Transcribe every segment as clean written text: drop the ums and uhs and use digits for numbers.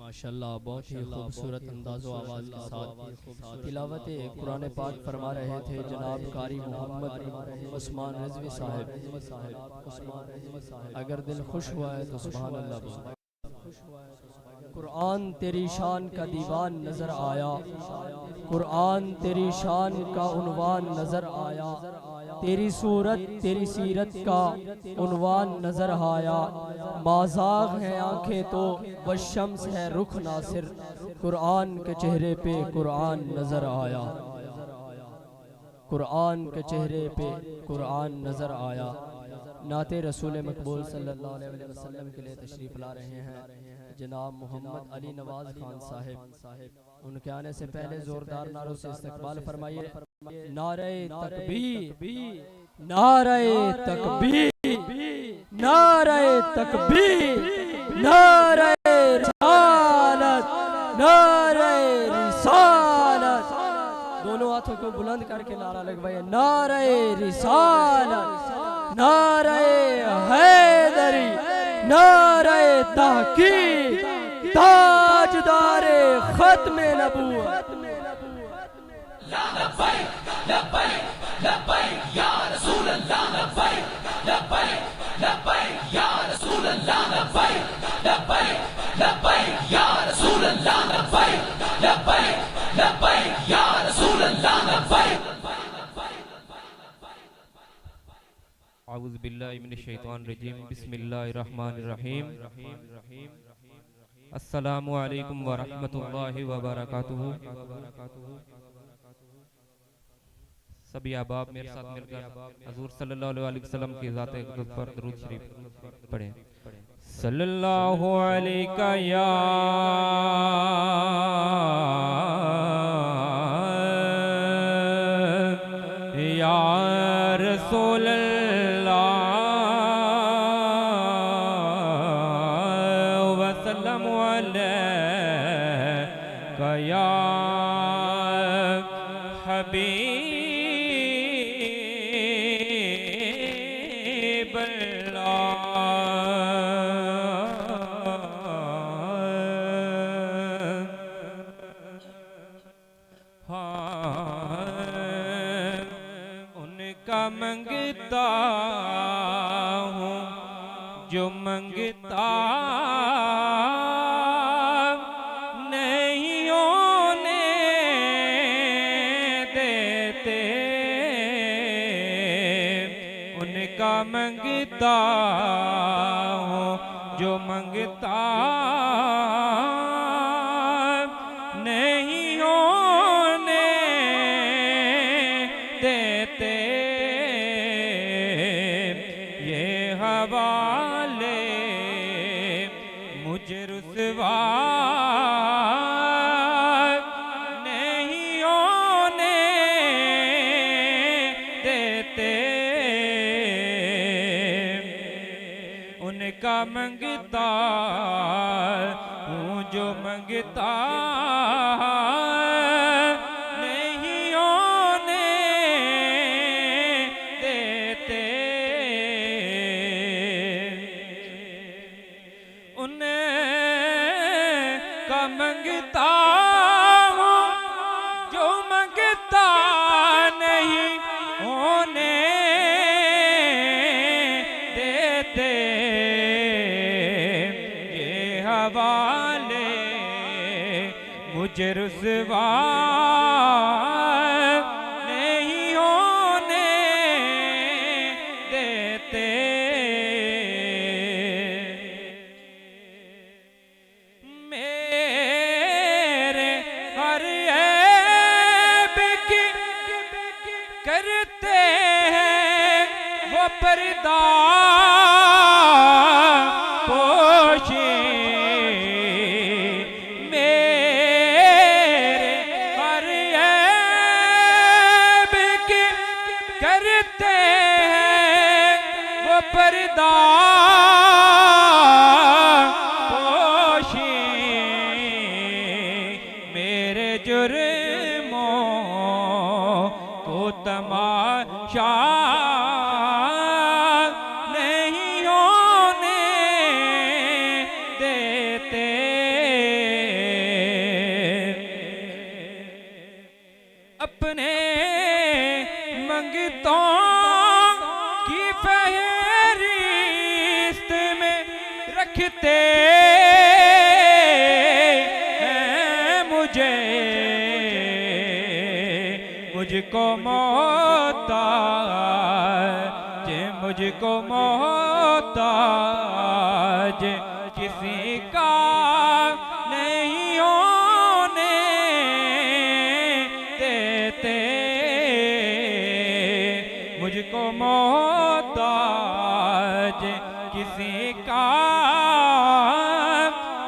माशाल्लाह बहुत ही खूबसूरत अंदाज़ व आवाज़ के साथ तिलावत कुरान पाक फरमा रहे थे जनाब कारी मोहम्मद उस्मान रिजवी साहब। अगर दिल खुश हुआ है तो सुभान अल्लाह बोलो। कुरान तेरी शान का दीवान नजर आया, कुरान तेरी शान का उन्वान नजर आया, तेरी सूरत तेरी सीरत का उन्वान नजर आया। माज़ाग हैं आंखें तो वशम्स है रुख नासिर, कुरान के चेहरे पे कुरान नजर आया, कुरान के चेहरे पे कुरान नजर आया। नाते रसूल मकबूल सल्लल्लाहु अलैहि वसल्लम के लिए तशरीफ ला रहे हैं जनाब मोहम्मद अली नवाज खान साहिब। उनके आने से पहले जोरदार नारों से इस्तकबाल फरमाइए। नारे तकबीर, नारे तकबीर, नारे तकबीर, नारे को बुलंद करके नारा लगवाइए, नारे रिसालत, नारे हैदरी, नारे तहकीक, ताजदारे खत्मे नबूवत। आऊज़ु बिल्लाहि मिनश शैतानिर रजीम, बिस्मिल्लाहिर रहमानिर रहीम। अस्सलामु अलैकुम व रहमतुल्लाहि व बरकातुहू। सभी अहबाब मेरे साथ मिलकर हुजूर सल्लल्लाहु अलैहि वसल्लम की ज़ात अक़दस पर दुरूद शरीफ पढ़ें। सल्लल्लाहु अलैका या रसूल या हबीब अल्लाह। हाँ, उनका मंगता हूँ जो मंगता मंगता हूँ जो मंगता नहीं होने देते। ये हवाले मुझे रुसवा नहीं होने देते। उनका मंगता हूँ जो मंगता नहीं होने देते। उनका मंगता हूँ जो मंगता नहीं होने देते। हवाले मुझे रुसवा नहीं होने देते। मेरे हर ऐब की करते हैं वो पर्दा पोशी। मेरे हर ऐब की करते हैं वो पर्दा पोशी। मेरे जुर्मों को तमाशा नहीं होने देते। अपने मंगतों की फहरिस्त में रखते हैं मुझे। मुझको मोहताज, मुझको मोहताज किसी का नहीं होने देते। मुझको मोहताज किसी का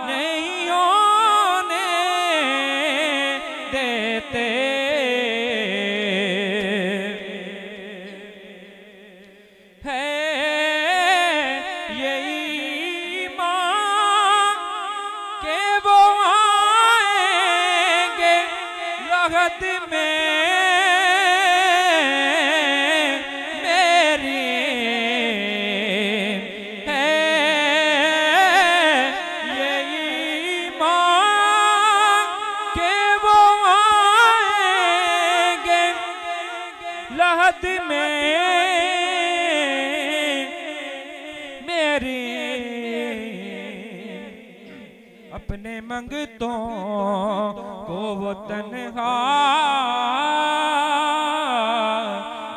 नहीं होने देते। में मेरे अपने मंगतों को वो तन्हा,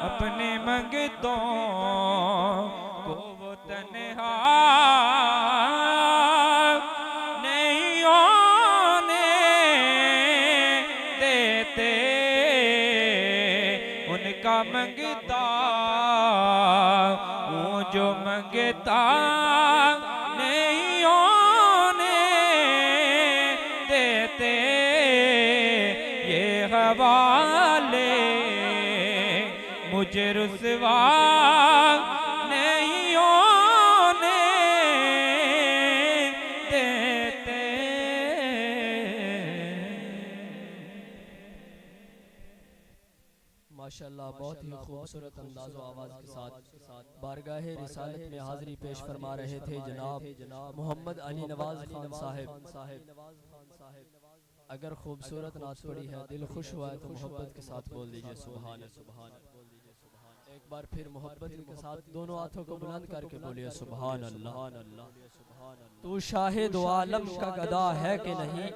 अपने मंगतों को वो तन्हा नहीं होने देते। उनका मंगता वो जो मंगता नहीं होने देते। ये हवाले मुझे रुसवा नहीं होने देते। माशाअल्लाह बहुत ही खूबसूरत अंदाज़ो आवाज़ के साथ बारगाह रिसालत में हाज़िरी पेश फरमा रहे थे जनाब मोहम्मद अली नवाज खान साहिब। अगर खूबसूरत नात पड़ी है, दिल खुश हुआ है तो मोहब्बत के साथ बोल दीजिए सुभान सुभान। एक बार फिर मोहब्बत के साथ दोनों हाथों को बुलंद करके बोलिए सुभान अल्लाह। तू शाहिद आलम का गदा है कि नहीं,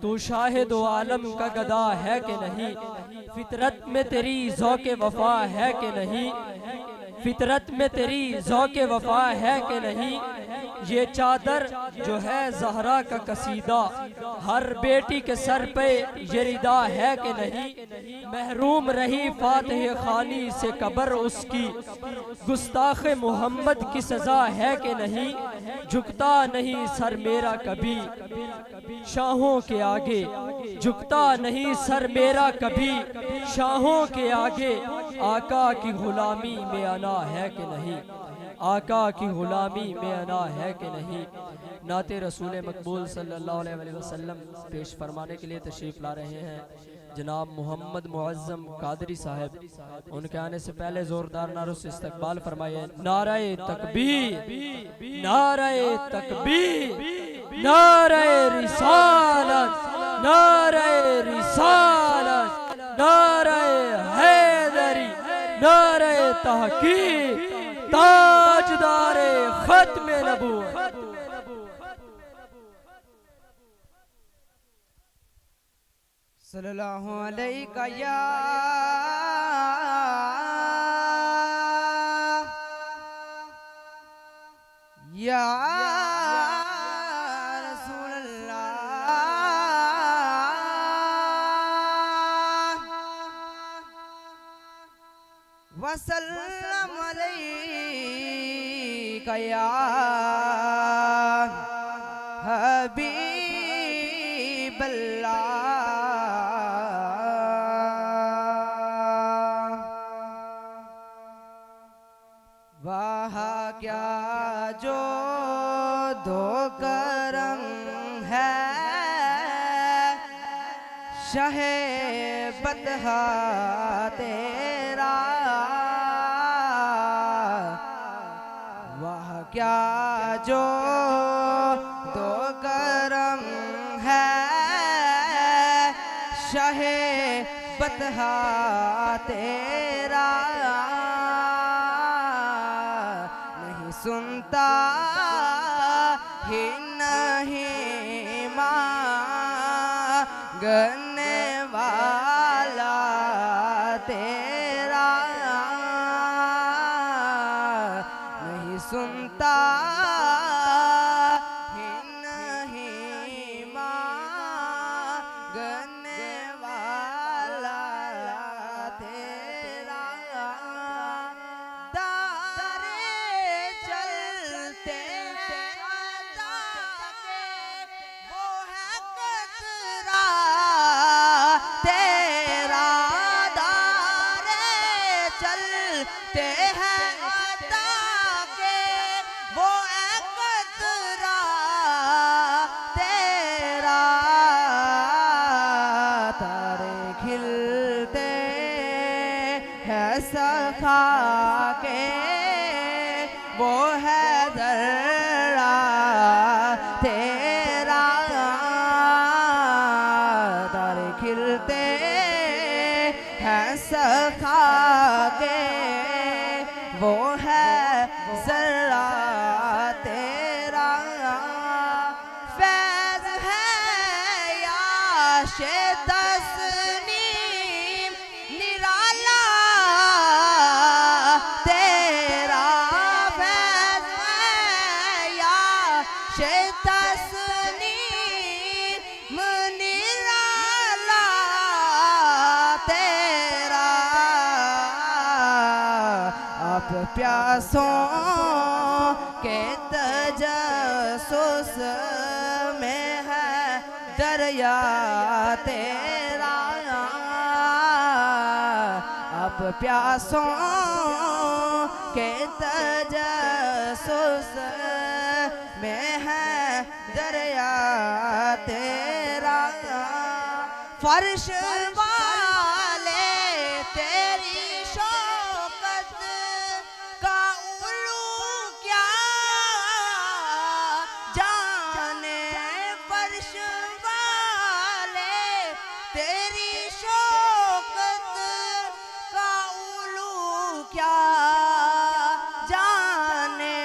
तू शाहिद आलम का गदा है कि नहीं, फितरत में तेरी ज़ौक़े वफा है कि नहीं, फितरत में तेरी ज़ौक़े वफा है कि नहीं। ये चादर जो है ज़हरा का कसीदा, हर बेटी के सर पे ये रिदा है कि नहीं। महरूम रही फातिह खानी से कब्र उसकी, गुस्ताख मोहम्मद की सज़ा है कि नहीं। झुकता नहीं सर मेरा कभी शाहों के आगे, झुकता नहीं सर मेरा कभी शाहों के आगे। आका की गुलामी में आना है कि नहीं, आका की गुलामी में आना है कि नहीं। नाते रसूल मकबूल सल्लल्लाहु अलैहि वसल्लम पेश फरमाने के लिए तशरीफ़ ला रहे हैं जनाब मोहम्मद मुअज़्ज़म कादरी साहब। उनके आने से पहले ज़ोरदार नारों से इस्तकबाल फरमाइए। नारे तकबीर, नारे तकबीर, नारे रिसालत, नारे रिसालत, नारे हैदरी, नारे तहकीक, ताजदारे खत्मे नबूवत। सल्लल्लाहु अलैका या रसूल अल्लाह वसल्लम अलैका या हबीब अल्लाह। वाह क्या जो दो करम है शाहे बतहा तेरा। वाह क्या जो दो करम है शाहे बतहा तेरा। सुनता ही नहीं मांगने वाला तेरा, नहीं सुनता ही नहीं मांगने वाला तेरा। चलते हैं अता के वो एकतरा तेरा। तारे खिलते हैं सखा के वो है जरा तेरा। तारे खिलते हैं सखा के वो है जरा प्यासों के तजस्सुस में है दरिया तेरा, अब प्यासों के तजस्सुस में है दरिया तेरा। फर्श वाले तेरी शौकत का उल्लू क्या जाने, फर्श वाले तेरी शौकत का उल्लू क्या जाने।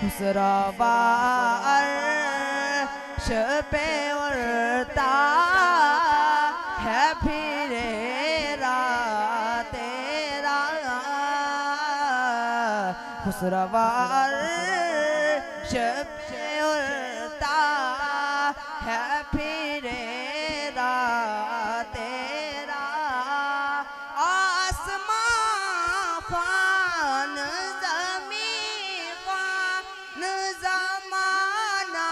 खुसरवा अर्श पे उड़ता है फिरेरा तेरा, खुसरवा अर्श पे उड़ता है फिरेरा तेरा। आसमां ख्वान ज़मीं ख्वान ज़माना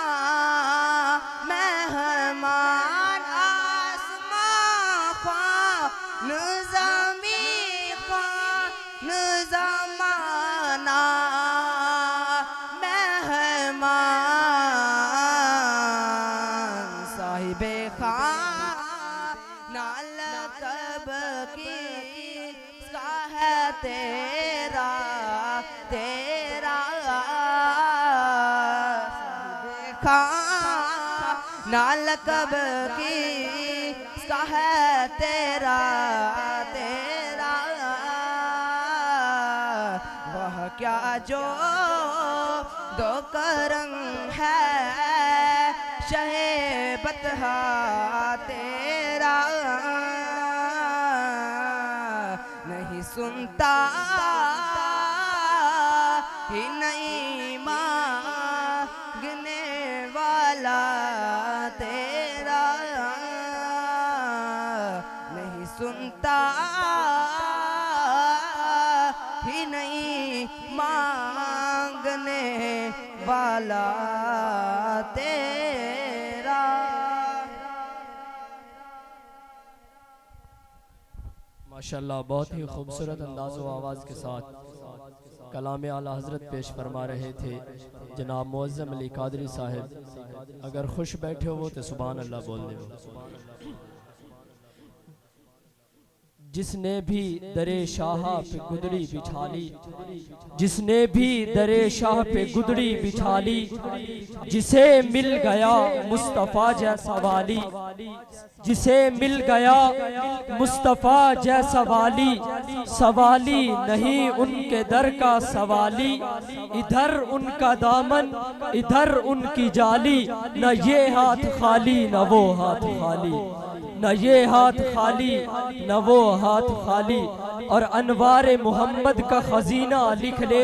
मेहमान, आसमां ख्वान ज़मीं ख्वान ज़माना मेहमान। साहिबे खाना लक़ब किसका है तेरा तेरा, साहिबे खाना लक़ब किसका है तेरा तेरा। वह क्या जो दो करंग है शहे बतहा तेरा, नहीं सुनता ही नहीं मांगने वाला तेरा, नहीं सुनता ही नहीं मांगने वाला तेरा। माशाल्लाह, बहुत ही खूबसूरत अंदाज़ व आवाज़ के साथ कलाम आला हज़रत पेश फरमा रहे थे जनाब मुअज़्ज़म अली कादरी साहब। अगर खुश बैठे हो तो सुभान अल्लाह बोल दो। जिसने भी दरे शाह पे गुदड़ी बिछा ली, जिसने भी दरे शाह पे गुदड़ी बिछा ली, जिसे मिल गया मुस्तफ़ा जैसा वाली, जिसे मिल गया मुस्तफ़ा जैसा वाली, सवाली नहीं उनके दर का सवाली। इधर उनका दामन इधर उनकी जाली, न ये हाथ खाली न वो हाथ खाली, न ये हाथ खाली न वो हाथ खाली। और अनवारे मोहम्मद का खजीना लिख ले,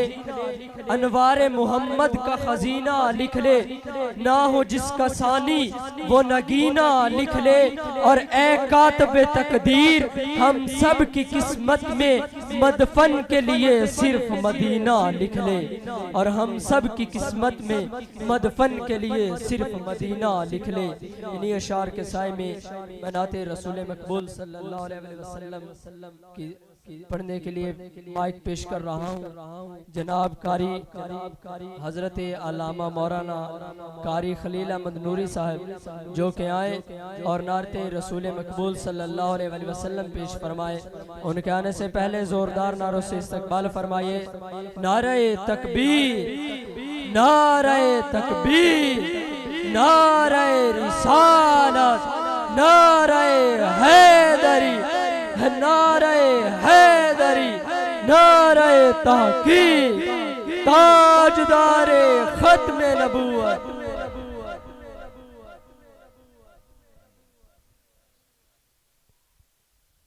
अनवारे मोहम्मद का खजीना लिख ले, ना हो जिसका सानी वो नगीना लिख ले। और ए कातबे तकदीर हम सब की किस्मत में मदफन के लिए सिर्फ मदीना लिख ले, और हम सब की किस्मत में मदफन के लिए सिर्फ मदीना लिख ले। इन्हीं अशार के साए में बनाते रसूल मकबूल सल्लल्लाहु अलैहि वसल्लम की पढ़ने के लिए माइक पेश कर रहा हूँ जनाब कारी हजरत अल्लामा मौलाना कारी खलील अहमद नूरी साहब, जो के आए और नारते रसूल मकबूल सल्लल्लाहु अलैहि वसल्लम पेश फरमाए। उनके आने से पहले जोरदार नारों से इस्तकबाल फरमाइए। नारे तकबीर, नारे तकबीर, नारे रिसालत, नारे हैदरी, नारे हैदरी, नारे तहकीक, ताजदारे खत्म नबूवत।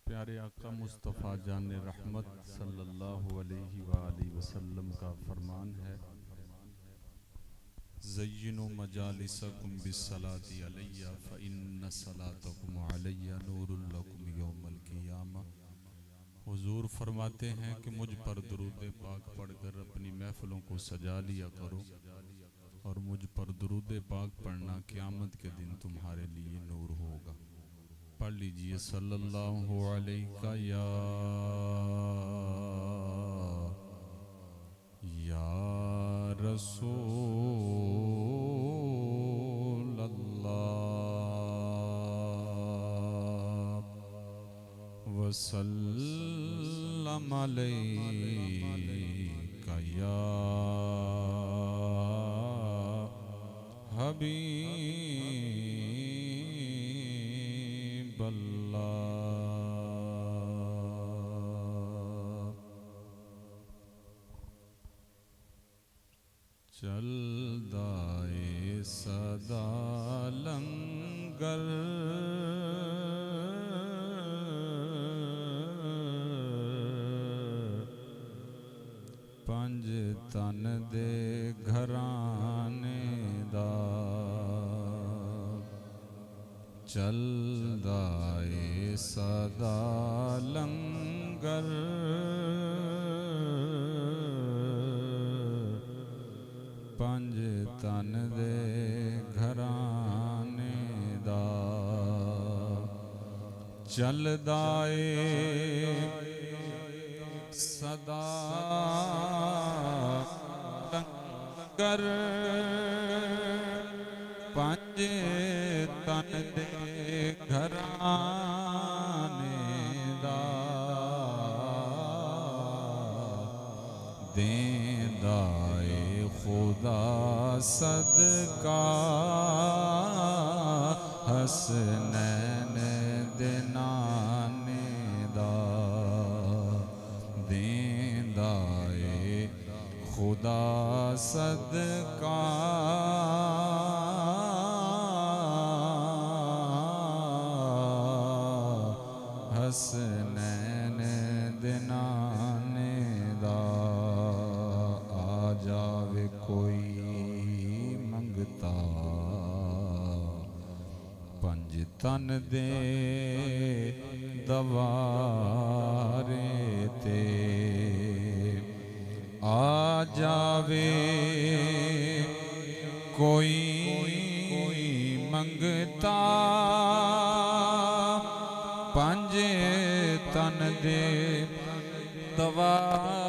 प्यारे आका मुस्तफ़ा जान रहमत सल्लल्लाहु अलैहि वसल्लम का फरमान है, ज़य्यिनु मजालिसकुम बिस्सलाति अलैया फ़इन्न सलातकुम अलैया नूरुल लकुम यौमल क़ियामा हुजूर फरमाते हैं कि मुझ पर दुरूद पाक पढ़कर अपनी महफिलों को सजा लिया करो और मुझ पर दुरूद पाक पढ़ना क़यामत के दिन तुम्हारे लिए नूर होगा। पढ़ लीजिए सल्लल्लाहु अलैहि या रसूल अल्लाह वसल्लम अलैका या हबीब अल्लाह। चलदा ए सदा लंगर पंज तन दे घराने दा चलदा ए सदा लंगर पंज तन दे घराने दा चलदा ए सदा लंगर पंज तन दे घराने दा देंदा ए खुदा सदका हसनैन दे नाने दा देंदा ए खुदा सदका हसनैन दे नाने दा आ जावे कोई मंगता पंज तन दे दवारे ते आ जावे कोई मंगता पंज तन दे दवारे